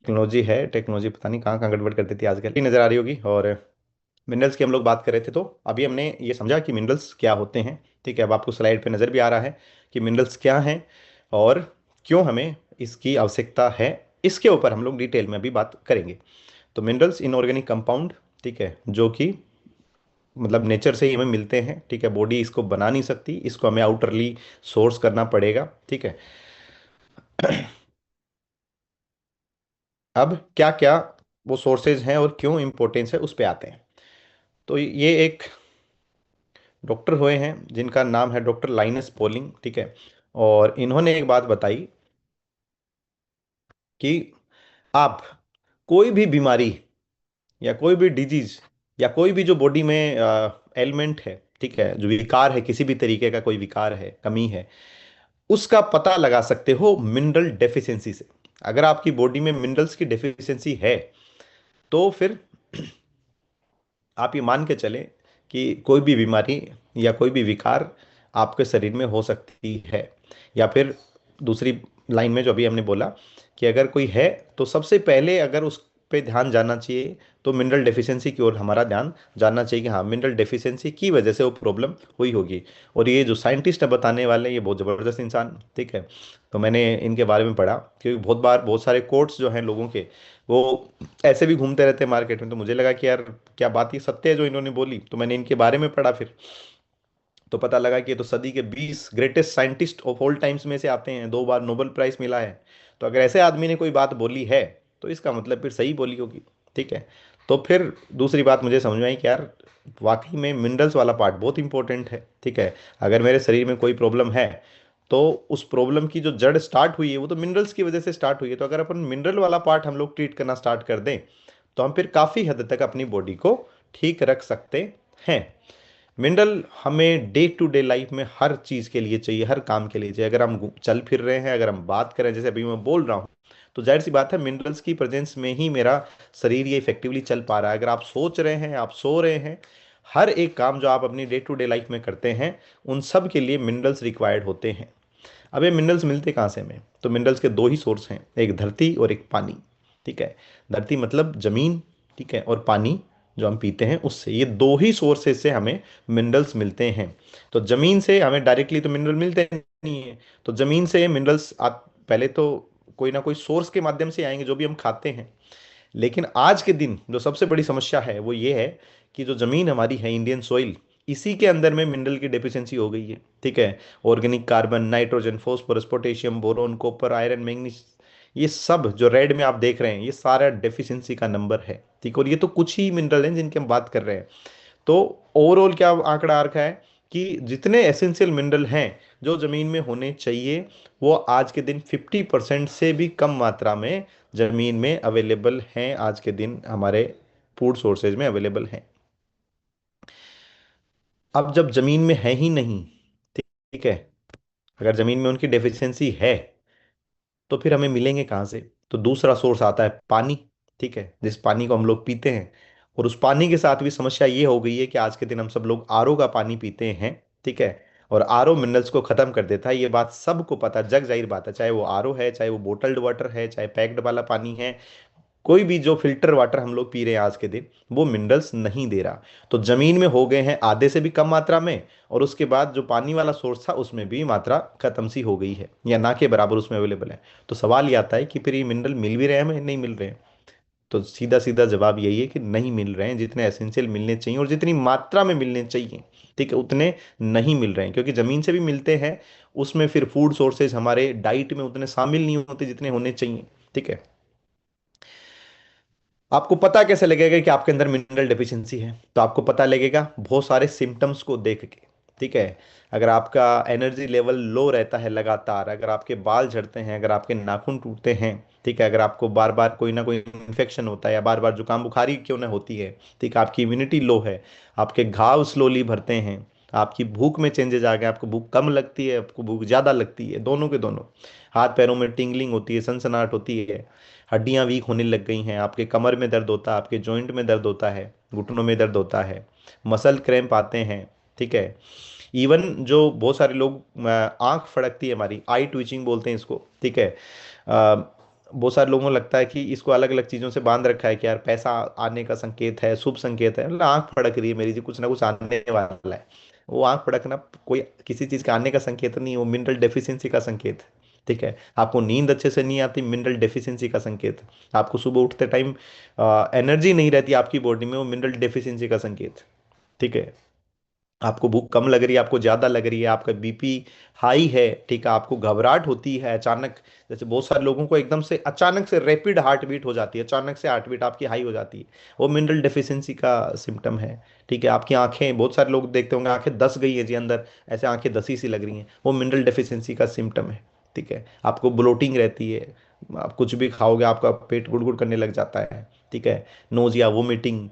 Technology है, technology पता नहीं कहाँ कहाँ गड़बड़ कर देती है आजकल, ही नजर आ रही होगी। और मिनरल्स की हम लोग बात कर रहे थे, तो अभी हमने ये समझा कि मिनरल्स क्या होते हैं। ठीक है, अब आपको स्लाइड पे नज़र भी आ रहा है कि मिनरल्स क्या हैं और क्यों हमें इसकी आवश्यकता है। इसके ऊपर हम लोग डिटेल में अभी बात करेंगे। तो मिनरल्स इनऑर्गेनिक कंपाउंड, ठीक है, जो कि मतलब नेचर से ही हमें मिलते हैं। ठीक है, बॉडी इसको बना नहीं सकती, इसको हमें आउटरली सोर्स करना पड़ेगा। ठीक है, अब क्या क्या वो सोर्सेज हैं और क्यों इंपॉर्टेंस है उस पे आते हैं। तो ये एक डॉक्टर हुए हैं जिनका नाम है डॉक्टर लाइनस पॉलिंग। ठीक है, और इन्होंने एक बात बताई कि आप कोई भी बीमारी या कोई भी डिजीज या कोई भी जो बॉडी में एलिमेंट है, ठीक है, जो विकार है, किसी भी तरीके का कोई विकार है, कमी है, उसका पता लगा सकते हो मिनरल डेफिशिएंसी से। अगर आपकी बॉडी में मिनरल्स की डेफिशिएंसी है तो फिर आप ये मान के चलें कि कोई भी बीमारी या कोई भी विकार आपके शरीर में हो सकती है। या फिर दूसरी लाइन में जो अभी हमने बोला कि अगर कोई है तो सबसे पहले अगर उस पे ध्यान जाना चाहिए तो मिनरल डेफिशिएंसी की ओर हमारा ध्यान जानना चाहिए कि हाँ, मिनरल डेफिशिएंसी की वजह से वो प्रॉब्लम हुई होगी। और ये जो साइंटिस्ट है बताने वाले, ये बहुत ज़बरदस्त इंसान। ठीक है, तो मैंने इनके बारे में पढ़ा क्योंकि बहुत बार बहुत सारे कोट्स जो हैं लोगों के, वो ऐसे भी घूमते रहते हैं मार्केट में, तो मुझे लगा कि यार क्या बात ये सत्य है जो इन्होंने बोली। तो मैंने इनके बारे में पढ़ा फिर, तो पता लगा कि ये तो सदी के 20 greatest scientist of all times में से आते हैं, 2 बार नोबेल प्राइज मिला है। तो अगर ऐसे आदमी ने कोई बात बोली है तो इसका मतलब फिर सही बोली होगी। ठीक है, तो फिर दूसरी बात मुझे समझ में आई कि यार वाकई में मिनरल्स वाला पार्ट बहुत इंपॉर्टेंट है। ठीक है, अगर मेरे शरीर में कोई प्रॉब्लम है तो उस प्रॉब्लम की जो जड़ स्टार्ट हुई है वो तो मिनरल्स की वजह से स्टार्ट हुई है। तो अगर अपन मिनरल वाला पार्ट हम लोग ट्रीट करना स्टार्ट कर दें तो हम फिर काफ़ी हद तक अपनी बॉडी को ठीक रख सकते हैं। मिनरल हमें डे टू डे लाइफ में हर चीज़ के लिए चाहिए, हर काम के लिए चाहिए। अगर हम चल फिर रहे हैं, अगर हम बात करें जैसे अभी मैं बोल रहा हूँ, तो जाहिर सी बात है मिनरल्स की प्रेजेंस में ही मेरा शरीर ये इफेक्टिवली चल पा रहा है। अगर आप सोच रहे हैं, आप सो रहे हैं, हर एक काम जो आप अपनी डे टू डे लाइफ में करते हैं, उन सब के लिए मिनरल्स रिक्वायर्ड होते हैं। अब ये मिनरल्स मिलते कहाँ से हमें? तो मिनरल्स के दो ही सोर्स हैं, एक धरती और एक पानी। ठीक है, धरती मतलब जमीन, ठीक है, और पानी जो हम पीते हैं उससे, ये दो ही सोर्सेज से हमें मिनरल्स मिलते हैं। तो जमीन से हमें डायरेक्टली तो मिनरल मिलते नहीं है, तो जमीन से मिनरल्स आप पहले तो कोई ना कोई सोर्स के माध्यम से आएंगे जो भी हम खाते हैं। लेकिन आज के दिन जो सबसे बड़ी समस्या है वो ये है कि जो जमीन हमारी है, इंडियन सॉइल, इसी के अंदर में मिनरल की डेफिशिएंसी हो गई है। ठीक है, organic carbon, nitrogen, phosphorus, potassium, boron, copper, iron, manganese, ये सब जो रेड में आप देख रहे हैं ये सारा डेफिशिएंसी का नंबर है। ठीक है, और ये तो कुछ ही मिनरल हैं जिनकी हम बात कर रहे हैं। तो ओवरऑल क्या आंकड़ा आ रखा है कि जितने एसेंशियल मिनरल हैं जो जमीन में होने चाहिए, वो आज के दिन 50% से भी कम मात्रा में जमीन में अवेलेबल हैं। आज के दिन हमारे फूड सोर्सेज में अवेलेबल हैं। अब जब जमीन में है ही नहीं, ठीक है, अगर जमीन में उनकी डेफिशिएंसी है तो फिर हमें मिलेंगे कहाँ से? तो दूसरा सोर्स आता है पानी। ठीक है, जिस पानी को हम लोग पीते हैं, और उस पानी के साथ भी समस्या ये हो गई है कि आज के दिन हम सब लोग आरओ का पानी पीते हैं। ठीक है, और आरओ मिनरल्स को खत्म कर देता है, ये बात सबको पता, जग जाहिर बात है। चाहे वो आरओ है, चाहे वो बोटल्ड वाटर है, चाहे पैक्ड वाला पानी है, कोई भी जो फिल्टर वाटर हम लोग पी रहे हैं आज के दिन, वो मिनरल्स नहीं दे रहा। तो जमीन में हो गए हैं आधे से भी कम मात्रा में, और उसके बाद जो पानी वाला सोर्स था उसमें भी मात्रा खत्म सी हो गई है या ना के बराबर उसमें अवेलेबल है। तो सवाल ये आता है कि फिर ये मिनरल मिल भी रहे हैं हमें, नहीं मिल रहे हैं? तो सीधा सीधा जवाब यही है कि नहीं मिल रहे हैं। जितने एसेंशियल मिलने चाहिए और जितनी मात्रा में मिलने चाहिए, ठीक है, उतने नहीं मिल रहे हैं। क्योंकि जमीन से भी मिलते हैं, उसमें फिर फूड सोर्सेज हमारे डाइट में उतने शामिल नहीं होते जितने होने चाहिए। ठीक है, आपको पता कैसे लगेगा कि आपके अंदर मिनरल डेफिशिएंसी है? तो आपको पता लगेगा बहुत सारे सिम्टम्स को देख के। ठीक है, अगर आपका एनर्जी लेवल लो रहता है लगातार, अगर आपके बाल झड़ते हैं, अगर आपके नाखून टूटते हैं, ठीक है, अगर आपको बार बार कोई ना कोई इन्फेक्शन होता है या बार बार जुकाम बुखारी क्यों ना होती है, ठीक है, आपकी इम्यूनिटी लो है, आपके घाव स्लोली भरते हैं, आपकी भूख में चेंजेस आ गए, आपको भूख कम लगती है, आपको भूख ज़्यादा लगती है, दोनों के दोनों, हाथ पैरों में टिंगलिंग होती है, सनसनाहट होती है, हड्डियां वीक होने लग गई हैं, आपके कमर में दर्द होता है, आपके जॉइंट में दर्द होता है, घुटनों में दर्द होता है, मसल क्रैम्प आते हैं। ठीक है, इवन जो बहुत सारे लोग आंख फड़कती है हमारी, आई ट्विचिंग बोलते हैं इसको। ठीक है, बहुत सारे लोगों को लगता है कि इसको अलग अलग चीजों से बांध रखा है कि यार पैसा आने का संकेत है, शुभ संकेत है, मतलब आंख फड़क रही है मेरी जी, कुछ ना कुछ आने वाला है। वो आंख फड़कना कोई किसी चीज का आने का संकेत नहीं है, वो मिनरल डेफिशिएंसी का संकेत है। ठीक है, आपको नींद अच्छे से नहीं आती, मिनरल डेफिशिएंसी का संकेत है। आपको सुबह उठते टाइम एनर्जी नहीं रहती आपकी बॉडी में, वो मिनरल डेफिशिएंसी का संकेत है। ठीक है, आपको भूख कम लग रही है, आपको ज्यादा लग रही है, आपका बीपी हाई है, ठीक है, आपको घबराहट होती है अचानक, जैसे बहुत सारे लोगों को एकदम से अचानक से रैपिड हार्ट बीट हो जाती है, अचानक से हार्ट बीट आपकी हाई हो जाती है, वो मिनरल डेफिशिएंसी का सिम्टम है। ठीक है, आपकी आंखें, बहुत सारे लोग देखते होंगे आंखें धस गई है जी अंदर, ऐसे आंखें धसी सी लग रही हैं, वो मिनरल डेफिशिएंसी का सिम्टम है। ठीक है, आपको ब्लोटिंग रहती है, आप कुछ भी खाओगे आपका पेट गुड़गुड़ करने लग जाता है। ठीक है, नोजिया, वोमिटिंग,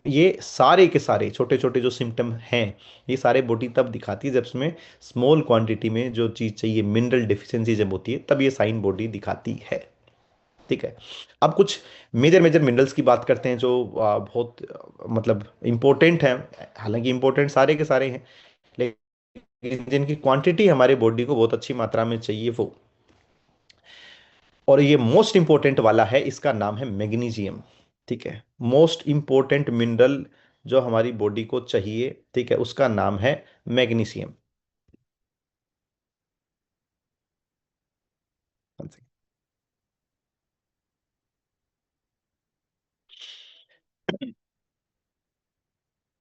ये सारे के सारे छोटे छोटे जो सिम्टम हैं, ये सारे बॉडी तब दिखाती है जब उसमें स्मॉल क्वांटिटी में जो चीज़ चाहिए, मिनरल डिफिशियंसी जब होती है, तब ये साइन बॉडी दिखाती है। ठीक है, अब कुछ मेजर मेजर मिनरल्स की बात करते हैं जो बहुत मतलब इंपॉर्टेंट हैं। हालांकि इंपॉर्टेंट सारे के सारे हैं, लेकिन जिनकी क्वांटिटी हमारे बॉडी को बहुत अच्छी मात्रा में चाहिए वो, और ये मोस्ट इंपॉर्टेंट वाला है, इसका नाम है मैग्नीशियम। ठीक है, मोस्ट इंपॉर्टेंट मिनरल जो हमारी बॉडी को चाहिए, ठीक है, उसका नाम है मैग्नीशियम।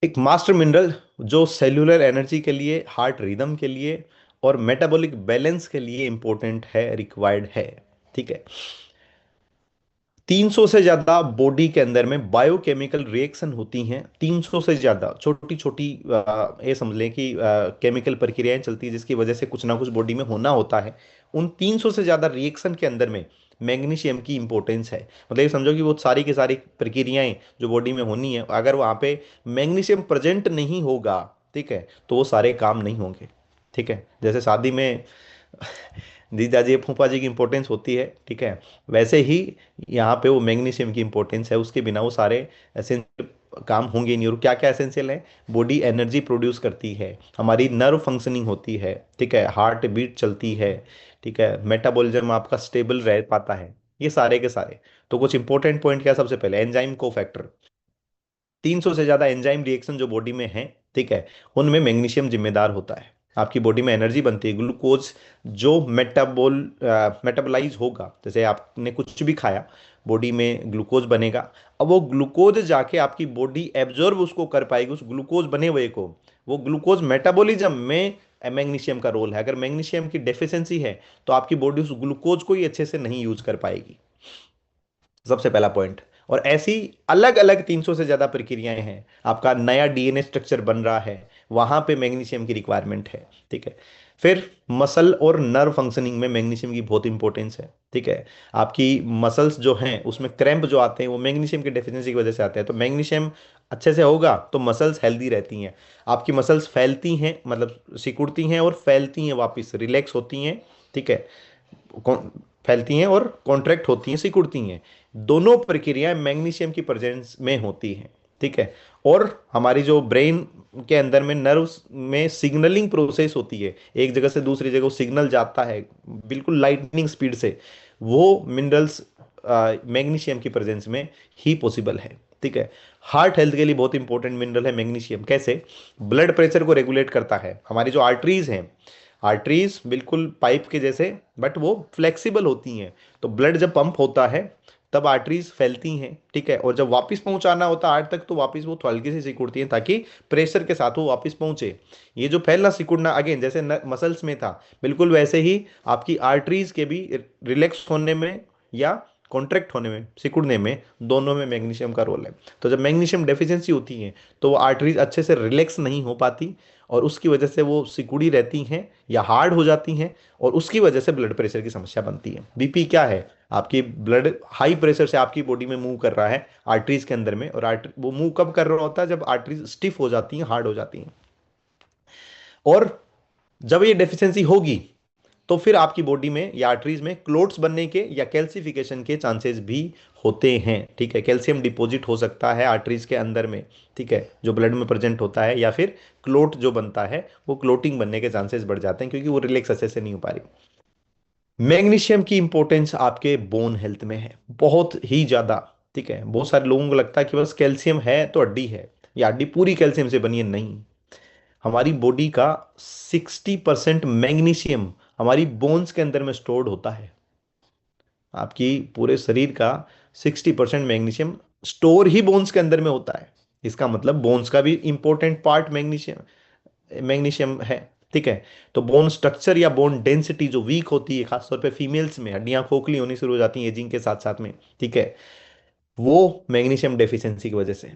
एक मास्टर मिनरल जो सेल्यूलर एनर्जी के लिए, हार्ट रिदम के लिए और मेटाबॉलिक बैलेंस के लिए इंपॉर्टेंट है, रिक्वायर्ड है। ठीक है, 300 से ज्यादा बॉडी के अंदर में बायोकेमिकल रिएक्शन होती हैं, 300 से ज्यादा छोटी छोटी ये समझ लें कि केमिकल प्रक्रियाएं चलती है जिसकी वजह से कुछ ना कुछ बॉडी में होना होता है। उन 300 से ज्यादा रिएक्शन के अंदर में मैग्नीशियम की इंपॉर्टेंस है। मतलब ये समझो कि वो सारी की सारी प्रक्रियाएं जो बॉडी में होनी है, अगर वहां पे मैग्नीशियम प्रेजेंट नहीं होगा, ठीक है, तो वो सारे काम नहीं होंगे। ठीक है, जैसे शादी में जीजा जी फूफा जी की इंपॉर्टेंस होती है, ठीक है, वैसे ही यहाँ पे वो मैग्नीशियम की इंपॉर्टेंस है, उसके बिना वो सारे एसेंशियल काम होंगे नहीं। और क्या क्या एसेंशियल है, बॉडी एनर्जी प्रोड्यूस करती है, हमारी नर्व फंक्शनिंग होती है, ठीक है, हार्ट बीट चलती है, ठीक है, मेटाबॉलिज्म आपका स्टेबल रह पाता है, ये सारे के सारे। तो कुछ इंपॉर्टेंट पॉइंट क्या, सबसे पहले एंजाइम को फैक्टर, 300 से ज्यादा एंजाइम रिएक्शन जो बॉडी में है, ठीक है, उनमें मैग्नीशियम जिम्मेदार होता है। आपकी बॉडी में एनर्जी बनती है, ग्लूकोज जो मेटाबोलाइज होगा, जैसे आपने कुछ भी खाया, बॉडी में ग्लूकोज बनेगा। अब वो ग्लूकोज जाके आपकी बॉडी एब्जॉर्ब उसको कर पाएगी, उस ग्लूकोज बने हुए को, वो ग्लूकोज मेटाबॉलिज्म में मैग्नीशियम का रोल है। अगर मैग्नीशियम की डेफिशिएंसी है तो आपकी बॉडी उस ग्लूकोज को ही अच्छे से नहीं यूज कर पाएगी, सबसे पहला पॉइंट। और ऐसी अलग अलग 300 से ज्यादा प्रक्रियाएं हैं, आपका नया डीएनए स्ट्रक्चर बन रहा है, वहां पे मैग्नीशियम की रिक्वायरमेंट है। ठीक है, फिर मसल और नर्व फंक्शनिंग में मैग्नीशियम की बहुत इंपॉर्टेंस है। ठीक है, आपकी मसल्स जो हैं उसमें क्रैम्प जो आते हैं वो मैग्नीशियम की डेफिशिएंसी की वजह से आते हैं, तो मैग्नीशियम अच्छे से होगा तो मसल्स हेल्दी रहती हैं, आपकी मसल्स फैलती हैं, मतलब सिकुड़ती हैं और फैलती हैं, वापस रिलैक्स होती हैं। ठीक है, फैलती हैं और कॉन्ट्रैक्ट होती हैं, सिकुड़ती हैं, दोनों प्रक्रियाएं मैग्नीशियम की प्रेजेंस में होती हैं। ठीक है, और हमारी जो ब्रेन के अंदर में नर्व्स में सिग्नलिंग प्रोसेस होती है, एक जगह से दूसरी जगह सिग्नल जाता है बिल्कुल लाइटनिंग स्पीड से, वो मिनरल्स मैग्नीशियम की प्रेजेंस में ही पॉसिबल है। ठीक है, हार्ट हेल्थ के लिए बहुत इंपॉर्टेंट मिनरल है मैग्नीशियम। कैसे, ब्लड प्रेशर को रेगुलेट करता है, हमारी जो आर्टरीज हैं, आर्टरीज बिल्कुल पाइप के जैसे, बट वो फ्लेक्सिबल होती हैं, तो ब्लड जब पंप होता है तब आर्टरीज फैलती हैं। ठीक है, और जब वापस पहुंचाना होता है आर्ट तक तो वापस वो हल्की से सिकुड़ती हैं ताकि प्रेशर के साथ वो वापस पहुंचे। ये जो फैलना सिकुड़ना अगेन जैसे मसल्स में था, बिल्कुल वैसे ही आपकी आर्टरीज के भी रिलैक्स होने में या कॉन्ट्रैक्ट होने में, सिकुड़ने में, दोनों में मैग्नीशियम का रोल है। तो जब मैग्नीशियम डेफिशिएंसी होती है तो वो आर्टरीज अच्छे से रिलैक्स नहीं हो पाती, और उसकी वजह से वो सिकुड़ी रहती हैं या हार्ड हो जाती हैं, और उसकी वजह से ब्लड प्रेशर की समस्या बनती है। बीपी क्या है, आपकी ब्लड हाई प्रेशर से आपकी बॉडी में मूव कर रहा है आर्टरीज के अंदर में, और आर्टरी वो मूव कब कर रहा होता है, जब आर्टरीज स्टिफ हो जाती हैं, हार्ड हो जाती हैं। और जब ये डेफिशिएंसी होगी तो फिर आपकी बॉडी में या आर्टरीज में क्लोट्स बनने के या कैल्सिफिकेशन के चांसेस भी होते हैं। ठीक है, कैल्शियम डिपॉजिट हो सकता है आर्टरीज के अंदर में, ठीक है, जो ब्लड में प्रेजेंट होता है, या फिर क्लोट जो बनता है वो क्लोटिंग बनने के चांसेस बढ़ जाते हैं क्योंकि वो रिलैक्स अच्छे से नहीं हो पा रही। मैग्नीशियम की इंपॉर्टेंस आपके बोन हेल्थ में है बहुत ही ज्यादा। ठीक है, बहुत सारे लोगों को लगता है कि बस कैल्शियम है तो हड्डी है, या हड्डी पूरी कैल्शियम से बनी है, नहीं। हमारी बॉडी का 60% मैग्नीशियम हमारी बोन्स के अंदर में स्टोर्ड होता है। आपकी पूरे शरीर का 60% मैग्नीशियम स्टोर ही बोन्स के अंदर में होता है। इसका मतलब बोन्स का भी इंपॉर्टेंट पार्ट मैग्नीशियम मैग्नीशियम है। ठीक है, तो बोन स्ट्रक्चर या बोन डेंसिटी जो वीक होती है, खासतौर पे फीमेल्स में हड्डियां खोखली होनी शुरू हो जाती हैं एजिंग के साथ साथ में। ठीक है, वो मैग्नीशियम डेफिशिएंसी की वजह से।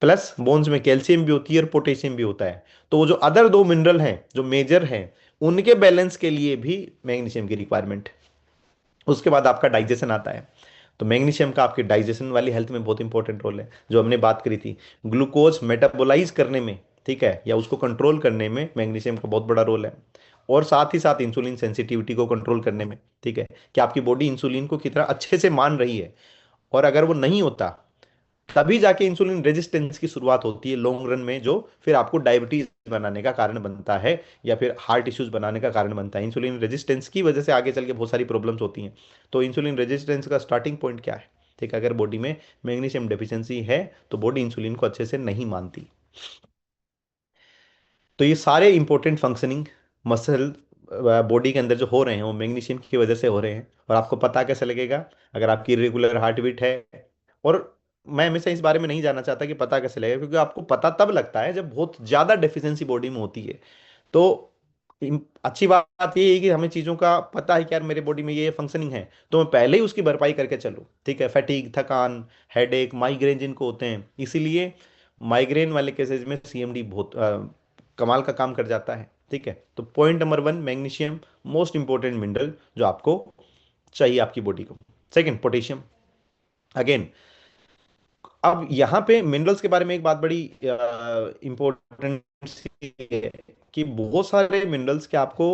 प्लस बोन्स में कैल्शियम भी होती है और पोटेशियम भी होता है, तो वो जो अदर दो मिनरल हैं जो मेजर हैं, उनके बैलेंस के लिए भी मैग्नीशियम की रिक्वायरमेंट। उसके बाद आपका डाइजेशन आता है। तो मैग्नीशियम का आपके डाइजेशन वाली हेल्थ में बहुत इंपॉर्टेंट रोल है, जो हमने बात करी थी ग्लूकोज मेटाबोलाइज करने में। ठीक है, या उसको कंट्रोल करने में मैग्नीशियम का बहुत बड़ा रोल है। और साथ ही साथ इंसुलिन सेंसिटिविटी को कंट्रोल करने में। ठीक है, कि आपकी बॉडी इंसुलिन को कितना अच्छे से मान रही है। और अगर वो नहीं होता, तभी जाके इंसुलिन रेजिस्टेंस की शुरुआत होती है लॉन्ग रन में, जो फिर आपको डायबिटीज बनाने का कारण बनता है, या फिर हार्ट इश्यूज बनाने का कारण बनता है। इंसुलिन रेजिस्टेंस की वजह से आगे चल के बहुत सारी प्रॉब्लम्स होती हैं। तो इंसुलिन रेजिस्टेंस का स्टार्टिंग पॉइंट क्या है? ठीक है, अगर बॉडी में मैग्नीशियम डेफिशिएंसी है तो बॉडी इंसुलिन को अच्छे से नहीं मानती। तो ये सारे इंपॉर्टेंट फंक्शनिंग मसल बॉडी के अंदर जो हो रहे हैं वो मैग्नीशियम की वजह से हो रहे हैं। और आपको पता कैसे लगेगा? अगर आपकी रेगुलर हार्ट बीट है। और मैं हमेशा इस बारे में नहीं जानना चाहता कि पता कैसे लगेगा, क्योंकि आपको पता तब लगता है जब बहुत ज्यादा डेफिशिएंसी बॉडी में होती है। तो अच्छी बात ये है कि हमें चीज़ों का पता है कि यार मेरे बॉडी में ये फंक्शनिंग है, तो मैं पहले ही उसकी भरपाई करके चलूँ। ठीक है, फैटीग, थकान, हेडेक, माइग्रेन जिनको होते हैं, इसीलिए माइग्रेन वाले केसेस में सीएमडी बहुत कमाल का काम कर जाता है। ठीक है, तो point number one, magnesium most important mineral जो आपको चाहिए आपकी बॉडी को। Second, potassium. अगेन, अब यहाँ पे मिनरल्स के बारे में एक बात बड़ी इंपॉर्टेंट सी है कि बहुत सारे मिनरल्स के आपको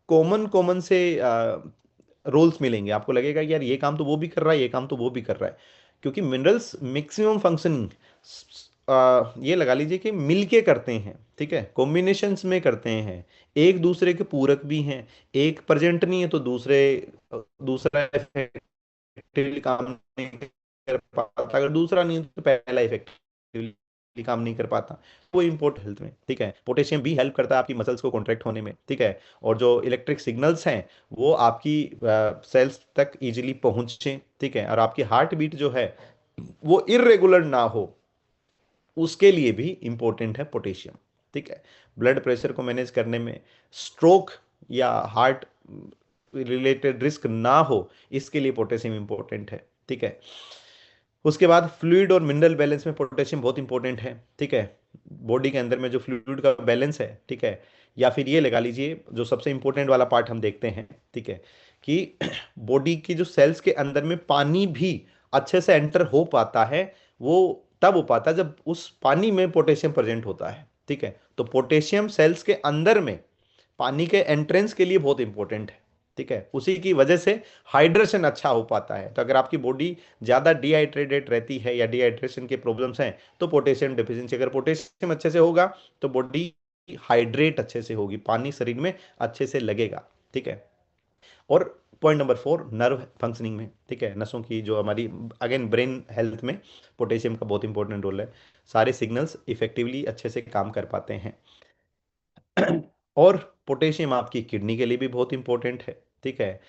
कॉमन कॉमन से रोल्स मिलेंगे। आपको लगेगा कि यार ये काम तो वो भी कर रहा है, ये काम तो वो भी कर रहा है। क्योंकि मिनरल्स मैक्सिमम फंक्शनिंग ये लगा लीजिए कि मिलके करते हैं। ठीक है, कॉम्बिनेशंस में करते हैं, एक दूसरे के पूरक भी हैं। एक प्रेजेंट नहीं है तो दूसरा इफेक्टिवली काम नहीं कर पाता, अगर दूसरा नहीं है तो पहला इफेक्टिवली काम नहीं कर पाता। वो इम्पोर्ट हेल्थ में। ठीक है, पोटेशियम भी हेल्प करता है आपकी मसल्स को कॉन्ट्रैक्ट होने में। ठीक है, और जो इलेक्ट्रिक सिग्नल्स हैं वो आपकी सेल्स तक इजीली पहुंचे। ठीक है, और आपकी हार्ट बीट जो है वो इरेगुलर ना हो, उसके लिए भी इंपॉर्टेंट है पोटेशियम। ठीक है, ब्लड प्रेशर को मैनेज करने में, स्ट्रोक या हार्ट रिलेटेड रिस्क ना हो, इसके लिए पोटेशियम इंपॉर्टेंट है। ठीक है, उसके बाद फ्लूइड और मिनरल बैलेंस में पोटेशियम बहुत इंपॉर्टेंट है। ठीक है, बॉडी के अंदर में जो फ्लूइड का बैलेंस है। ठीक है, या फिर ये लगा लीजिए जो सबसे इंपॉर्टेंट वाला पार्ट हम देखते हैं। ठीक है, कि बॉडी की जो सेल्स के अंदर में पानी भी अच्छे से एंटर हो पाता है, वो तब हो पाता है जब उस पानी में पोटेशियम प्रेजेंट होता है। ठीक है, तो पोटेशियम सेल्स के अंदर में पानी के एंट्रेंस के लिए बहुत इंपॉर्टेंट है। ठीक है, उसी की वजह से हाइड्रेशन अच्छा हो पाता है। तो अगर आपकी बॉडी ज़्यादा डिहाइड्रेटेड रहती है या डिहाइड्रेशन के प्रॉब्लम्स हैं, तो पोटेशियम डेफिशिएंसी, अगर पोटेशियम अच्छे से होगा तो बॉडी हाइड्रेट अच्छे से होगी, पानी शरीर में अच्छे से लगेगा। ठीक है, और point number four, nerve functioning में। ठीक है, नसों की जो हमारी, अगेन ब्रेन हेल्थ में पोटेशियम का बहुत इंपॉर्टेंट रोल है। सारे सिग्नल्स इफेक्टिवली अच्छे से काम कर पाते हैं। और पोटेशियम आपकी किडनी के लिए भी बहुत इंपॉर्टेंट है। ठीक है,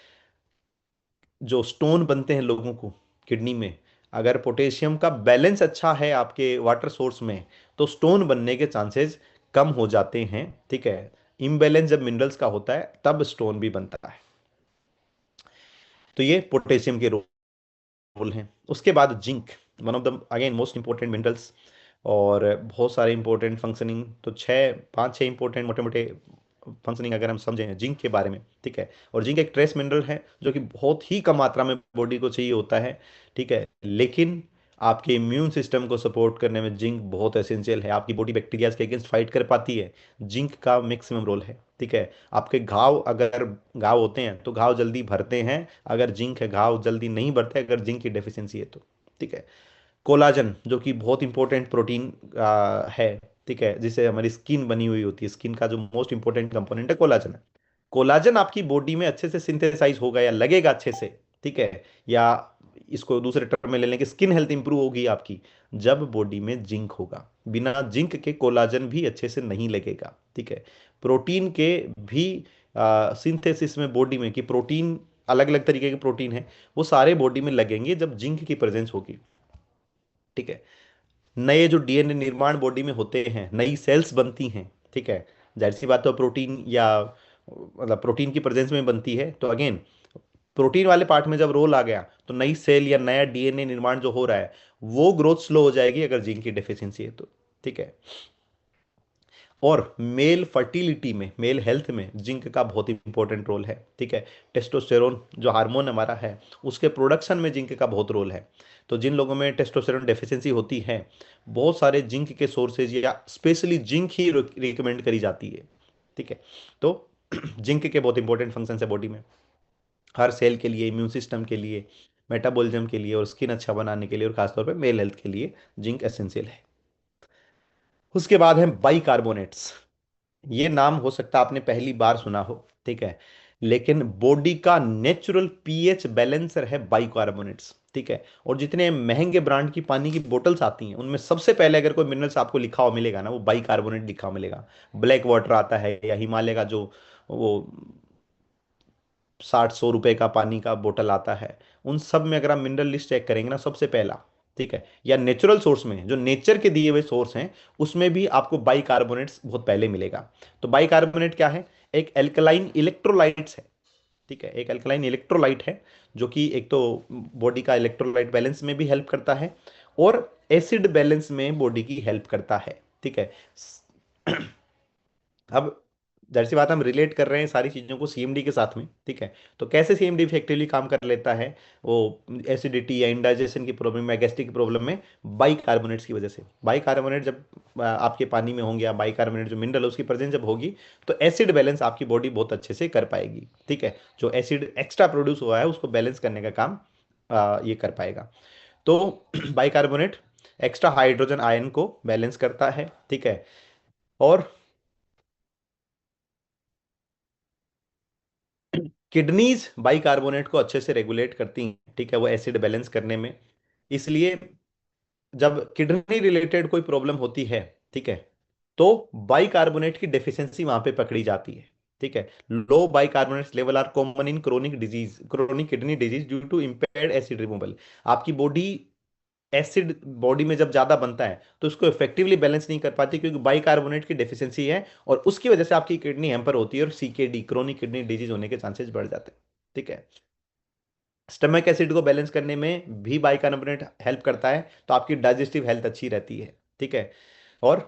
जो स्टोन बनते हैं लोगों को किडनी में, अगर पोटेशियम का बैलेंस अच्छा है आपके वाटर सोर्स में, तो स्टोन बनने के चांसेस कम हो जाते हैं। ठीक है, इम्बैलेंस जब मिनरल्स का होता है तब स्टोन भी बनता है। तो ये पोटेशियम के रोल हैं। उसके बाद zinc, one of the again most important minerals. और बहुत सारे इंपॉर्टेंट फंक्शनिंग, तो छः पाँच छः इंपॉर्टेंट मोटे मोटे फंक्शनिंग अगर हम समझें जिंक के बारे में। ठीक है, और जिंक एक ट्रेस मिनरल है जो कि बहुत ही कम मात्रा में बॉडी को चाहिए होता है। ठीक है, लेकिन आपके इम्यून सिस्टम को सपोर्ट करने में जिंक बहुत एसेंशियल है, आपकी बॉडी बैक्टीरिया के अगेंस्ट फाइट कर पाती है। जिंक का मैक्सिमम रोल है। ठीक है, आपके घाव, अगर घाव होते हैं तो घाव जल्दी भरते हैं, अगर जिंक है घाव जल्दी नहीं भरते अगर जिंक की डेफिशिएंसी है तो। ठीक है, कोलाजन जो कि बहुत इंपॉर्टेंट प्रोटीन है। ठीक है, जिससे हमारी स्किन बनी हुई होती है, स्किन का जो मोस्ट इंपॉर्टेंट कंपोनेंट है कोलाजन है। कोलाजन आपकी बॉडी में अच्छे से सिंथेसाइज होगा या लगेगा अच्छे से, ठीक है, या इसको दूसरे टर्म में ले लें कि स्किन हेल्थ इंप्रूव होगी आपकी, जब बॉडी में जिंक होगा। बिना जिंक के कोलाजन भी अच्छे से नहीं लगेगा, ठीक है। प्रोटीन के भी सिंथेसिस में बॉडी में, कि प्रोटीन अलग अलग तरीके के प्रोटीन है, वो सारे बॉडी में लगेंगे जब जिंक की प्रेजेंस होगी, ठीक है। नए जो डीएनए निर्माण बॉडी में होते हैं, नई सेल्स बनती हैं, ठीक है। जाहिर सी बात, तो प्रोटीन या मतलब प्रोटीन की प्रेजेंस में बनती है, तो अगेन प्रोटीन वाले पार्ट में जब रोल आ गया, तो नई सेल या नया डीएनए निर्माण जो हो रहा है, वो ग्रोथ स्लो हो जाएगी अगर जिंक की डेफिशिएंसी है तो, ठीक है। और मेल फर्टिलिटी में, मेल हेल्थ में जिंक का बहुत इंपॉर्टेंट रोल है, ठीक है। टेस्टोस्टेरोन जो हार्मोन हमारा है, उसके प्रोडक्शन में जिंक का बहुत रोल है। तो जिन लोगों में टेस्टोस्टेरोन डेफिशिएंसी होती है, बहुत सारे जिंक के सोर्सेज या स्पेशली जिंक ही रिकमेंड करी जाती है, ठीक है। तो जिंक के बहुत इंपॉर्टेंट फंक्शन है बॉडी में, हर सेल के लिए, इम्यून सिस्टम के लिए, मेटाबॉलिज्म के लिए, और स्किन अच्छा बनाने के लिए, और खासतौर पे मेल हेल्थ के लिए जिंक एसेंशियल है। उसके बाद है बाइकार्बोनेट्स। ये नाम हो सकता है आपने पहली बार सुना हो, ठीक है, लेकिन बॉडी का नेचुरल पीएच बैलेंसर है बाइकार्बोनेट्स, ठीक है। और जितने महंगे ब्रांड की पानी की बोतल्स आती हैं, उनमें सबसे पहले अगर कोई मिनरल्स आपको लिखा हुआ मिलेगा ना, वो बाइकार्बोनेट लिखा हुआ मिलेगा। ब्लैक वाटर आता है, या हिमालय का जो वो 60-100 रुपए का पानी का बोतल आता है, उन सब में अगर आप मिनरल लिस्ट चेक करेंगे ना, सबसे पहला, ठीक है, या नेचुरल सोर्स में जो नेचर के दिए हुए सोर्स हैं, उसमें भी आपको बाइकार्बोनेट्स बहुत पहले मिलेगा। तो बाइकार्बोनेट क्या है? एक एल्कलाइन इलेक्ट्रोलाइट्स है, ठीक है, एक अल्कलाइन इलेक्ट्रोलाइट है, जो कि एक तो बॉडी का इलेक्ट्रोलाइट बैलेंस में भी हेल्प करता है, और एसिड बैलेंस में बॉडी की हेल्प करता है, ठीक है। अब जाहिर सी बात, हम रिलेट कर रहे हैं सारी चीज़ों को सीएमडी के साथ में, ठीक है। तो कैसे सीएमडी इफेक्टिवली काम कर लेता है वो एसिडिटी या इंडाइजेशन की प्रॉब्लम या गैस्ट्रिक की प्रॉब्लम में? बाइकार्बोनेट्स की वजह से। बाइकार्बोनेट जब आपके पानी में होंगे, या बाइकार्बोनेट जो मिनरल है उसकी प्रेजेंस जब होगी, तो एसिड बैलेंस आपकी बॉडी बहुत अच्छे से कर पाएगी, ठीक है। जो एसिड एक्स्ट्रा प्रोड्यूस हुआ है, उसको बैलेंस करने का काम ये कर पाएगा। तो बाइकार्बोनेट एक्स्ट्रा हाइड्रोजन आयन को बैलेंस करता है, ठीक है। और किडनीज बाइकार्बोनेट को अच्छे से रेगुलेट करती हैं, ठीक है, वो एसिड बैलेंस करने में। इसलिए जब किडनी रिलेटेड कोई प्रॉब्लम होती है, ठीक है, तो बाइकार्बोनेट की डेफिशिएंसी वहां पे पकड़ी जाती है, ठीक है। Low bicarbonates level are common in chronic disease, chronic kidney disease due to impaired acid removal. आपकी बॉडी एसिड बॉडी में जब ज्यादा बनता है, तो उसको इफेक्टिवली बैलेंस नहीं कर पाती, क्योंकि बाइकार्बोनेट की डेफिशिएंसी है, और उसकी वजह से आपकी किडनी हैम्पर होती है, और सीकेडी, क्रोनिक किडनी डिजीज होने के चांसेस बढ़ जाते हैं, ठीक है। स्टमक एसिड को बैलेंस करने में भी बाइकार्बोनेट हेल्प करता है, तो आपकी डाइजेस्टिव हेल्थ अच्छी रहती है, ठीक है। और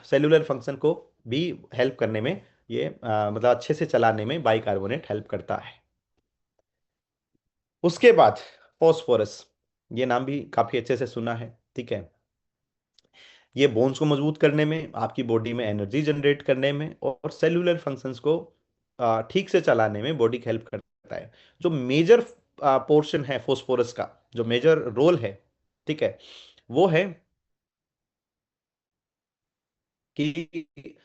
सेलुलर फंक्शन को भी हेल्प करने में, ये मतलब अच्छे से चलाने में बाइकार्बोनेट हेल्प करता है। उसके बाद फॉस्फोरस, ये नाम भी काफी अच्छे से सुना है, ठीक है। ये बोन्स को मजबूत करने में, आपकी बॉडी में एनर्जी जनरेट करने में, और सेलुलर फंक्शंस को ठीक से चलाने में बॉडी की हेल्प करता है। जो मेजर पोर्शन है फोस्फोरस का, जो मेजर रोल है, ठीक है, वो है कि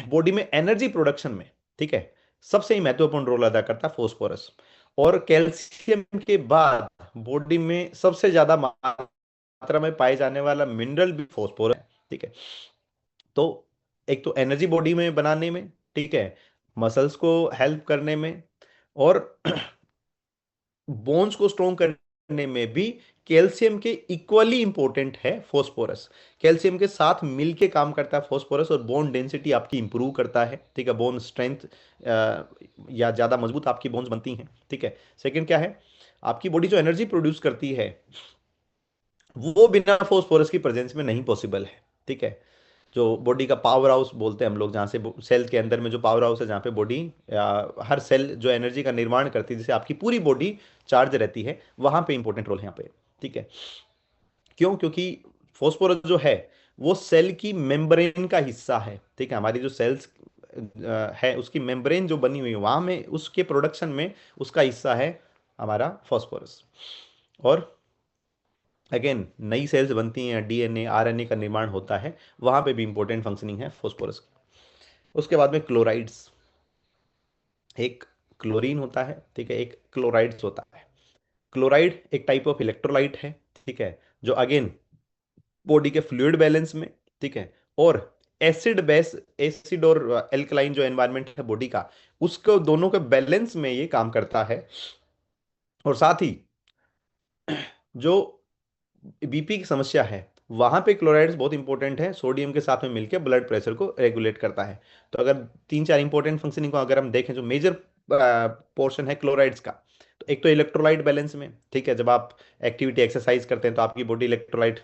बॉडी में एनर्जी प्रोडक्शन में, ठीक है, सबसे ही महत्वपूर्ण रोल अदा करता है फोस्फोरस। और कैल्शियम के बाद बॉडी में सबसे ज्यादा मात्रा में पाए जाने वाला मिनरल भी फोस्फोरस है, ठीक है। तो एक तो एनर्जी बॉडी में बनाने में, ठीक है, मसल्स को हेल्प करने में, और बोन्स को स्ट्रॉन्ग करने में भी कैल्शियम के इक्वली इंपॉर्टेंट है फोस्फोरस। कैल्शियम के साथ मिलके काम करता है फोस्फोरस, और बोन डेंसिटी आपकी इंप्रूव करता है, ठीक है, बोन स्ट्रेंथ या ज्यादा मजबूत आपकी बोन्स बनती हैं, ठीक है। सेकंड क्या है? आपकी बॉडी जो एनर्जी प्रोड्यूस करती है, वो बिना फोस्फोरस की प्रेजेंस में नहीं पॉसिबल है, ठीक है। जो बॉडी का पावर हाउस बोलते हैं हम लोग, जहाँ से सेल के अंदर में जो पावर हाउस है, जहाँ पे बॉडी हर सेल जो एनर्जी का निर्माण करती है, जिससे आपकी पूरी बॉडी चार्ज रहती है, वहां पे इंपॉर्टेंट रोल है यहाँ पे, ठीक है। क्यों? क्योंकि फोस्फोरस जो है, वो सेल की मेम्ब्रेन का हिस्सा है, ठीक है। हमारी जो सेल्स है, उसकी मेम्ब्रेन जो बनी हुई है, वहां में उसके प्रोडक्शन में उसका हिस्सा है हमारा फोस्फोरस। और अगेन नई सेल्स बनती हैं, डीएनए आरएनए का निर्माण होता है, वहां पे भी इंपॉर्टेंट फंक्शनिंग है फोस्फोरस। उसके बाद में क्लोराइड्स, एक क्लोरीन होता है, ठीक है, एक क्लोराइड्स होता है। क्लोराइड एक टाइप ऑफ इलेक्ट्रोलाइट है, ठीक है, जो अगेन बॉडी के फ्लूइड बैलेंस में, ठीक है, और एसिड बेस, एसिड और एल्कलाइन जो एनवायरनमेंट है बॉडी का, उसको दोनों के बैलेंस में ये काम करता है। और साथ ही जो बीपी की समस्या है, वहां पे क्लोराइड्स बहुत इंपॉर्टेंट है, सोडियम के साथ में मिलकर ब्लड प्रेशर को रेगुलेट करता है। तो अगर तीन चार इंपॉर्टेंट फंक्शनिंग को अगर हम देखें, जो मेजर पोर्शन है क्लोराइड्स का, तो एक तो इलेक्ट्रोलाइट बैलेंस में, ठीक है, जब आप एक्टिविटी एक्सरसाइज करते हैं तो आपकी बॉडी इलेक्ट्रोलाइट,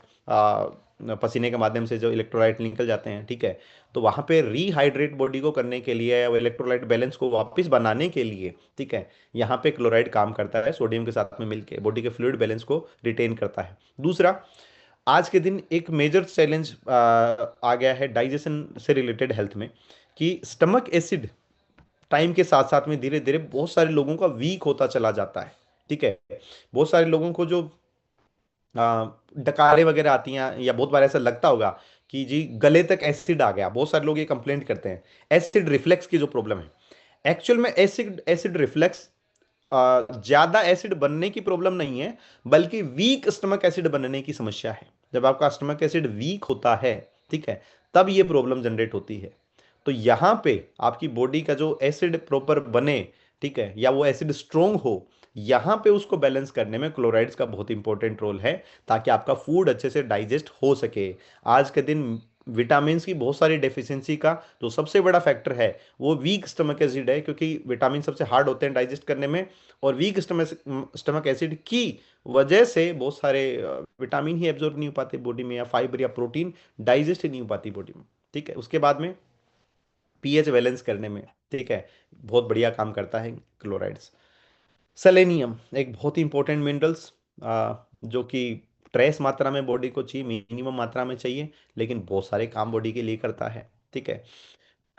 पसीने के माध्यम से जो इलेक्ट्रोलाइट निकल जाते हैं, ठीक है, तो वहां पे रीहाइड्रेट बॉडी को करने के लिए, वो इलेक्ट्रोलाइट बैलेंस को वापस बनाने के लिए, ठीक है, यहाँ पे क्लोराइड काम करता है, सोडियम के साथ में मिलकर बॉडी के फ्लूइड बैलेंस को रिटेन करता है। दूसरा, आज के दिन एक मेजर चैलेंज आ गया है डाइजेशन से रिलेटेड हेल्थ में, कि स्टमक एसिड टाइम के साथ साथ में धीरे धीरे बहुत सारे लोगों का वीक होता चला जाता है, ठीक है। बहुत सारे लोगों को जो डकारे वगैरह आती हैं, या बहुत बार ऐसा लगता होगा कि जी गले तक एसिड आ गया, बहुत सारे लोग ये कंप्लेंट करते हैं। एसिड रिफ्लेक्स की जो प्रॉब्लम है, एक्चुअल में एसिड एसिड रिफ्लेक्स ज्यादा एसिड बनने की प्रॉब्लम नहीं है, बल्कि वीक स्टमक एसिड बनने की समस्या है। जब आपका स्टमक एसिड वीक होता है, ठीक है, तब ये प्रॉब्लम जनरेट होती है। तो यहां पे आपकी बॉडी का जो एसिड प्रॉपर बने, ठीक है, या वो एसिड स्ट्रोंग हो, यहां पे उसको बैलेंस करने में क्लोराइड्स का बहुत इंपॉर्टेंट रोल है, ताकि आपका फूड अच्छे से डाइजेस्ट हो सके। आज के दिन विटामिन की बहुत सारी डेफिशिएंसी का जो सबसे बड़ा फैक्टर है, वो वीक स्टमक एसिड है, क्योंकि विटामिन सबसे हार्ड होते हैं डाइजेस्ट करने में। और वीक स्टमक स्टमक एसिड की वजह से बहुत सारे विटामिन ही एब्जॉर्ब नहीं हो पाते बॉडी में, या फाइबर या प्रोटीन डाइजेस्ट ही नहीं हो पाती बॉडी में, ठीक है। उसके बाद में पीएच बैलेंस करने में, ठीक है, बहुत बढ़िया काम करता है क्लोराइड्स। सेलेनियम एक बहुत ही इंपॉर्टेंट मिनरल्स, जो कि ट्रेस मात्रा में बॉडी को चाहिए, मिनिमम मात्रा में चाहिए, लेकिन बहुत सारे काम बॉडी के लिए करता है, ठीक है।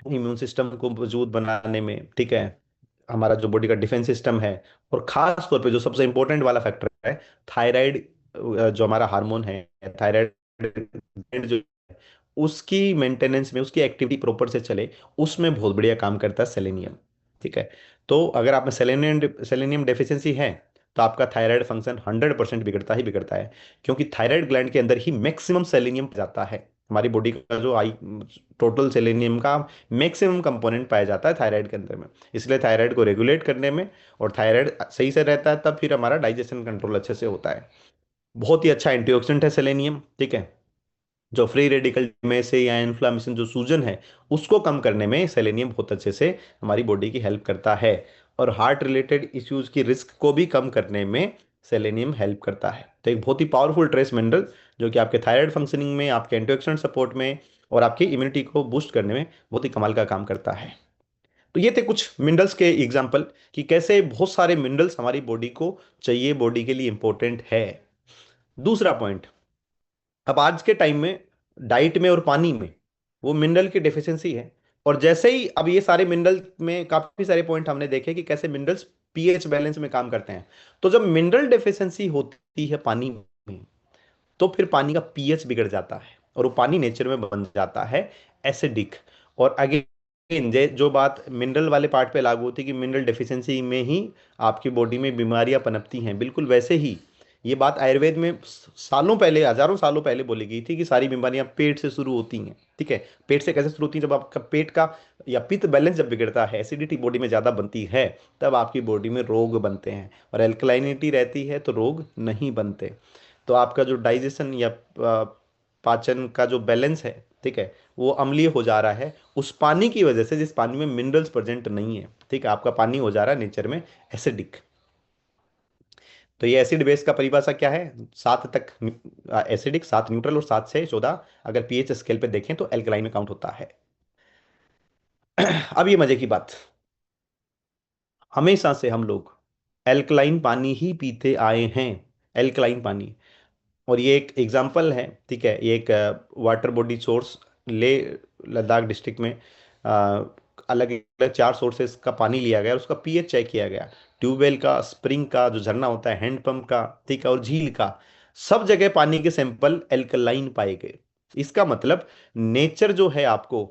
इम्यून सिस्टम को मजबूत बनाने में, ठीक है, हमारा जो बॉडी का डिफेंस सिस्टम है, और खास तौर पे जो सबसे इंपॉर्टेंट वाला फैक्टर है, थायराइड, जो हमारा हार्मोन है, थायराइड जो, उसकी मेंटेनेंस में, उसकी एक्टिविटी प्रॉपर से चले, उसमें बहुत बढ़िया काम करता है सेलेनियम, ठीक है। तो अगर आप में सेलेनियम सेलेनियम डेफिशिएंसी है, तो आपका थायराइड फंक्शन 100% बिगड़ता ही बिगड़ता है, क्योंकि थायराइड ग्लैंड के अंदर ही मैक्सिमम सेलेनियम जाता है। हमारी बॉडी का जो आई टोटल सेलेनियम का मैक्सिमम कंपोनेंट पाया जाता है थायराइड के अंदर में। इसलिए थायराइड को रेगुलेट करने में, और थायराइड सही से रहता है, तब फिर हमारा डाइजेशन कंट्रोल अच्छे से होता है। बहुत ही अच्छा एंटीऑक्सीडेंट है सेलेनियम, ठीक है, जो फ्री रेडिकल में से या इन्फ्लामेशन जो सूजन है, उसको कम करने में सेलेनियम बहुत अच्छे से हमारी बॉडी की हेल्प करता है। और हार्ट रिलेटेड इश्यूज की रिस्क को भी कम करने में सेलेनियम हेल्प करता है। तो एक बहुत ही पावरफुल ट्रेस मिनरल, जो कि आपके थायराइड फंक्शनिंग में, आपके एंटीऑक्सीडेंट सपोर्ट में, और आपकी इम्यूनिटी को बूस्ट करने में बहुत ही कमाल का काम करता है। तो ये थे कुछ मिनरल्स के एग्जाम्पल, कि कैसे बहुत सारे मिनरल्स हमारी बॉडी को चाहिए, बॉडी के लिए इंपॉर्टेंट है। दूसरा पॉइंट, अब आज के टाइम में डाइट में और पानी में वो मिनरल की डेफिशिएंसी है। और जैसे ही अब ये सारे मिनरल में काफी सारे पॉइंट हमने देखे कि कैसे मिनरल्स पीएच बैलेंस में काम करते हैं। तो जब मिनरल डेफिशिएंसी होती है पानी में, तो फिर पानी का पीएच बिगड़ जाता है, और वो पानी नेचर में बन जाता है एसिडिक। और अगेन जो बात मिनरल वाले पार्ट पे लागू होती है कि मिनरल डेफिशिएंसी में ही आपकी बॉडी में बीमारियां पनपती हैं, बिल्कुल वैसे ही ये बात आयुर्वेद में सालों पहले, हजारों सालों पहले बोली गई थी, कि सारी बीमारियां पेट से शुरू होती हैं, ठीक है। पेट से कैसे शुरू होती हैं? जब आपका पेट का या पित्त बैलेंस जब बिगड़ता है, एसिडिटी बॉडी में ज़्यादा बनती है, तब आपकी बॉडी में रोग बनते हैं। और एल्कलाइनिटी रहती है तो रोग नहीं बनते। तो आपका जो डाइजेशन या पाचन का जो बैलेंस है, ठीक है, वो अम्लीय हो जा रहा है उस पानी की वजह से, जिस पानी में मिनरल्स प्रेजेंट नहीं है, ठीक है। आपका पानी हो जा रहा है नेचर में एसिडिक। तो ये एसिड बेस का परिभाषा क्या है? 7 तक एसिडिक, 7 न्यूट्रल, और 7 से 14 अगर पीएच स्केल पे देखें तो एल्कलाइन में काउंट होता है। अब ये मजे की बात, हमेशा से हम लोग एल्कलाइन पानी ही पीते आए हैं, एल्कलाइन पानी। और ये एक एग्जाम्पल है, ठीक है, ये एक वाटर बॉडी सोर्स, ले लद्दाख डिस्ट्रिक्ट में अलग अलग 4 सोर्सेस का पानी लिया गया और उसका पीएच चेक किया गया। ट्यूबवेल का, स्प्रिंग का जो झरना होता है, हैंडपंप का, ठीक है, और झील का, सब जगह पानी के सैंपल एल्कलाइन पाए गए। इसका मतलब नेचर जो है आपको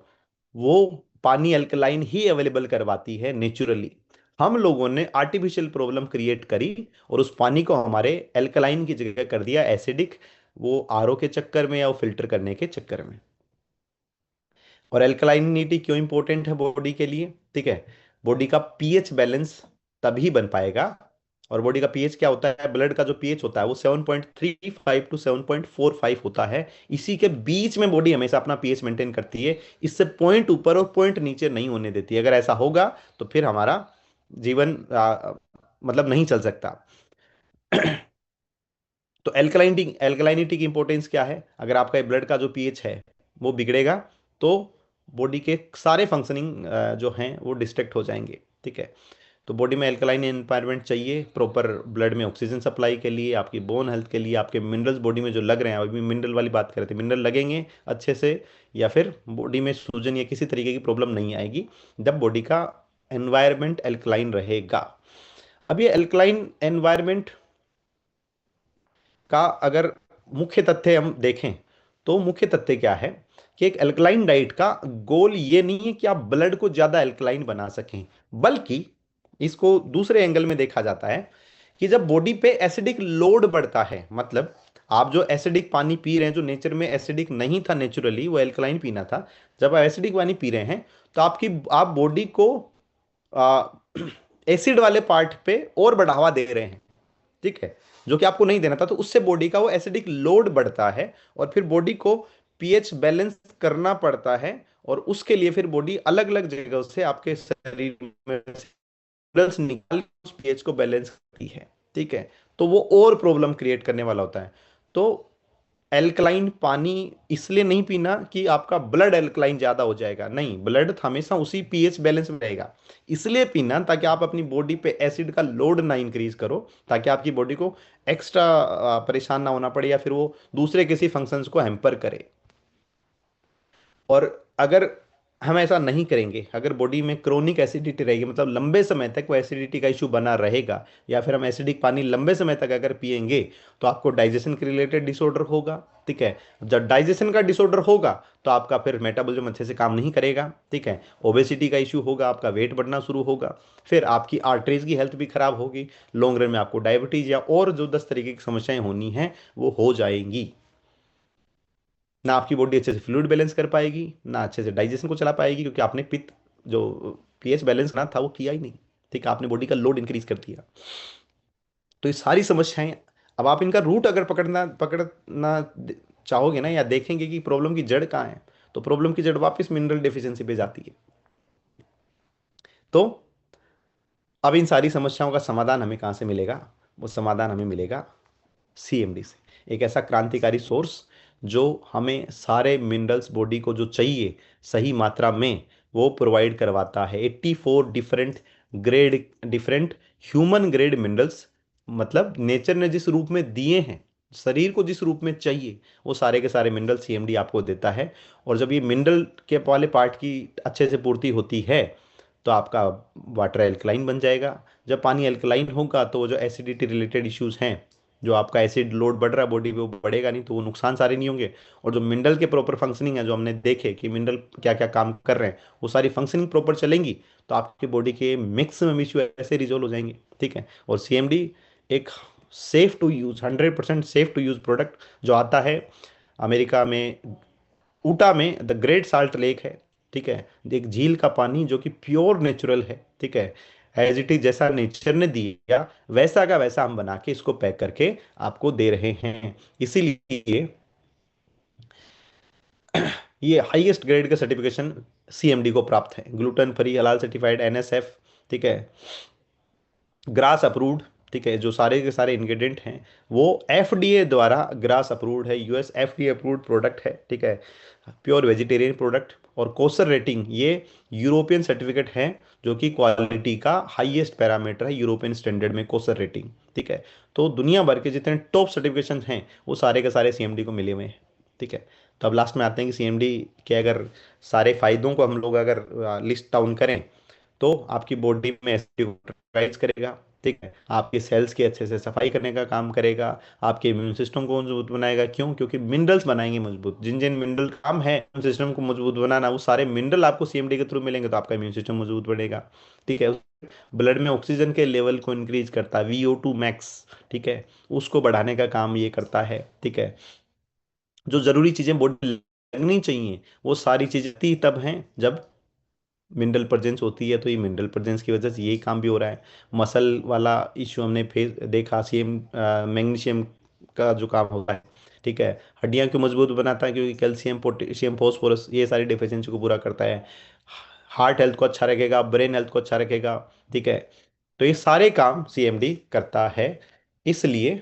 वो पानी अल्कलाइन ही अवेलेबल करवाती है नेचुरली। हम लोगों ने आर्टिफिशियल प्रॉब्लम क्रिएट करी और उस पानी को हमारे एल्कलाइन की जगह कर दिया एसिडिक, वो आरओ के चक्कर में या वो फिल्टर करने के चक्कर में। और एल्कलाइनिटी क्यों इंपॉर्टेंट है बॉडी के लिए? ठीक है, बॉडी का पीएच बैलेंस तभी बन पाएगा। और बॉडी का पीएच क्या होता है? ब्लड का जो पीएच होता है वो 7.35 टू 7.45 होता है। इसी के बीच में बॉडी हमेशा अपना पीएच मेंटेन करती है, इससे पॉइंट ऊपर और पॉइंट नीचे नहीं होने देती। अगर ऐसा होगा तो फिर हमारा जीवन मतलब नहीं चल सकता। तो एल्कलाइनिटी की इंपॉर्टेंस क्या है? अगर आपका ब्लड का जो पीएच है वो बिगड़ेगा तो बॉडी के सारे फंक्शनिंग जो हैं वो डिस्ट्रैक्ट हो जाएंगे। ठीक है, तो बॉडी में एल्कलाइन एनवायरनमेंट चाहिए प्रॉपर ब्लड में ऑक्सीजन सप्लाई के लिए, आपकी बोन हेल्थ के लिए, आपके मिनरल्स बॉडी में जो लग रहे हैं, अभी मिनरल वाली बात कर रहे थे, मिनरल लगेंगे अच्छे से, या फिर बॉडी में सूजन या किसी तरीके की प्रॉब्लम नहीं आएगी जब बॉडी का एनवायरनमेंट एल्कलाइन रहेगा। अब ये एल्कलाइन एनवायरनमेंट का अगर मुख्य तथ्य हम देखें तो मुख्य तथ्य क्या है कि एक अल्कलाइन डाइट का गोल ये नहीं है कि आप ब्लड को ज्यादा अल्कलाइन बना सकें, बल्कि इसको दूसरे एंगल में देखा जाता है कि जब बॉडी पे एसिडिक लोड बढ़ता है, मतलब आप जो एसिडिक पानी पी रहे हैं, जो नेचर में एसिडिक नहीं था, नेचुरली वो एल्कलाइन पीना था, जब आप एसिडिक पानी पी रहे हैं तो आप बॉडी को एसिड वाले पार्ट पे और बढ़ावा दे रहे हैं। ठीक है, जो कि आपको नहीं देना था, तो उससे बॉडी का वो एसिडिक लोड बढ़ता है और फिर बॉडी को पीएच बैलेंस करना पड़ता है। और उसके लिए फिर बॉडी अलग अलग जगह से आपके शरीर में मिनरल्स निकाल के उस पीएच को बैलेंस करती है। ठीक है, तो वो और प्रॉब्लम क्रिएट करने वाला होता है। तो एल्कलाइन पानी इसलिए नहीं पीना कि आपका ब्लड एल्कलाइन ज्यादा हो जाएगा, नहीं, ब्लड हमेशा उसी पीएच बैलेंस में रहेगा। इसलिए पीना ताकि आप अपनी बॉडी पे एसिड का लोड ना इंक्रीज करो, ताकि आपकी बॉडी को एक्स्ट्रा परेशान ना होना पड़े या फिर वो दूसरे किसी फंक्शंस को हैम्पर करे। और अगर हम ऐसा नहीं करेंगे, अगर बॉडी में क्रोनिक एसिडिटी रहेगी, मतलब लंबे समय तक वो एसिडिटी का इशू बना रहेगा, या फिर हम एसिडिक पानी लंबे समय तक अगर पिएंगे तो आपको डाइजेशन के रिलेटेड डिसऑर्डर होगा। ठीक है, जब डाइजेशन का डिसऑर्डर होगा तो आपका फिर मेटाबॉलिज्म अच्छे से काम नहीं करेगा। ठीक है, ओबेसिटी का इशू होगा, आपका वेट बढ़ना शुरू होगा, फिर आपकी आर्टरीज की हेल्थ भी खराब होगी, लॉन्ग रन में आपको डायबिटीज या और जो 10 तरीके की समस्याएं होनी हैं वो हो जाएंगी। ना आपकी बॉडी अच्छे से फ्लूइड बैलेंस कर पाएगी, ना अच्छे से डाइजेशन को चला पाएगी, क्योंकि आपने पित्त जो पीएच बैलेंस करना था वो किया ही नहीं। ठीक है, आपने बॉडी का लोड इंक्रीज कर दिया। तो ये सारी समस्याएं, अब आप इनका रूट अगर पकड़ना चाहोगे ना, या देखेंगे कि प्रॉब्लम की जड़ कहाँ है, तो प्रॉब्लम की जड़ वापस मिनरल डेफिशिएंसी पे जाती है। तो अब इन सारी समस्याओं का समाधान हमें कहाँ से मिलेगा? वो समाधान हमें मिलेगा सीएमडी से, एक ऐसा क्रांतिकारी सोर्स जो हमें सारे मिनरल्स बॉडी को जो चाहिए सही मात्रा में वो प्रोवाइड करवाता है। 84 different grade, different human grade minerals, मतलब नेचर ने जिस रूप में दिए हैं, शरीर को जिस रूप में चाहिए, वो सारे के सारे मिनरल सीएमडी आपको देता है। और जब ये मिनरल के वाले पार्ट की अच्छे से पूर्ति होती है तो आपका वाटर एल्कलाइन बन जाएगा। जब पानी एल्कलाइन होगा तो वो जो एसिडिटी रिलेटेड इश्यूज हैं, जो आपका एसिड लोड बढ़ रहा है बॉडी पे, वो बढ़ेगा नहीं, तो वो नुकसान सारे नहीं होंगे। और जो मिनरल के प्रॉपर फंक्शनिंग है, जो हमने देखे कि मिनरल क्या क्या काम कर रहे हैं, वो सारी फंक्शनिंग प्रॉपर चलेंगी, तो आपकी बॉडी के मैक्सिमम इश्यू ऐसे रिजोल्व हो जाएंगे। ठीक है, और सीएमडी एक safe to use, 100% safe to use product जो आता है अमेरिका में, ऊटा में द ग्रेट साल्ट लेक है। ठीक है, एक झील का पानी जो कि प्योर नेचुरल है। ठीक है, एज इट इज, जैसा नेचर ने दिया वैसा का वैसा हम बना के इसको पैक करके आपको दे रहे हैं। इसीलिए ये हाईएस्ट ग्रेड का सर्टिफिकेशन सीएमडी को प्राप्त है, ग्लूटेन फ्री, हलाल सर्टिफाइड, एनएसएफ। ठीक है, ग्रास अप्रूव्ड। ठीक है, जो सारे के सारे इंग्रेडिएंट हैं वो एफडीए द्वारा ग्रास अप्रूव्ड है, यूएस एफडीए अप्रूव्ड प्रोडक्ट है। ठीक है, प्योर वेजिटेरियन प्रोडक्ट। और कोसर रेटिंग ये यूरोपियन सर्टिफिकेट है, जो कि क्वालिटी का हाईएस्ट पैरामीटर है यूरोपियन स्टैंडर्ड में, कोसर रेटिंग। ठीक है, तो दुनिया भर के जितने टॉप सर्टिफिकेशन हैं वो सारे के सारे सीएमडी को मिले हुए हैं। ठीक है, तो अब लास्ट में आते हैं कि सीएमडी के अगर सारे फायदों को हम लोग अगर लिस्ट डाउन करें तो आपकी बॉडी में एसिड करेगा। ठीक है, आपकी सेल्स की अच्छे से सफाई करने का काम करेगा, आपके इम्यून सिस्टम को मजबूत बनाएगा। क्यों? क्योंकि मिनरल्स बनाएंगे मजबूत, जिन जिन मिनरल काम है इम्यून सिस्टम को मजबूत बनाना, वो सारे मिनरल आपको सीएमडी के थ्रू मिलेंगे, तो आपका इम्यून सिस्टम मजबूत बढ़ेगा। ठीक है, ब्लड में ऑक्सीजन के लेवल को इंक्रीज करता है, VO2 मैक्स, ठीक है, उसको बढ़ाने का काम ये करता है, ठीक है। जो जरूरी चीजें बॉडी लगनी चाहिए वो सारी चीजें तब हैं जब मिनरल प्रेजेंस होती है। तो ये मिनरल प्रेजेंस की वजह से यही काम भी हो रहा है। मसल वाला इश्यू हमने फेस देखा, सेम मैग्नीशियम का जो काम होता है, ठीक है, हड्डियां क्यों मजबूत बनाता है, क्योंकि कैल्शियम, पोटेशियम, फास्फोरस ये सारी डिफिशियंसी को पूरा करता है। हार्ट हेल्थ को अच्छा रखेगा, ब्रेन हेल्थ को अच्छा रखेगा, ठीक है। तो ये सारे काम CMD करता है। इसलिए,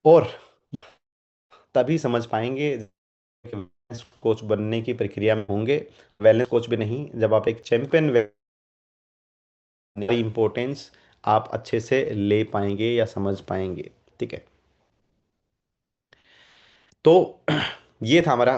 और तभी समझ पाएंगे कि वेलनेस कोच बनने की प्रक्रिया में होंगे। वेलनेस कोच भी नहीं, जब आप एक चैंपियन, इंपॉर्टेंस आप अच्छे से ले पाएंगे या समझ पाएंगे, ठीक है। तो ये था हमारा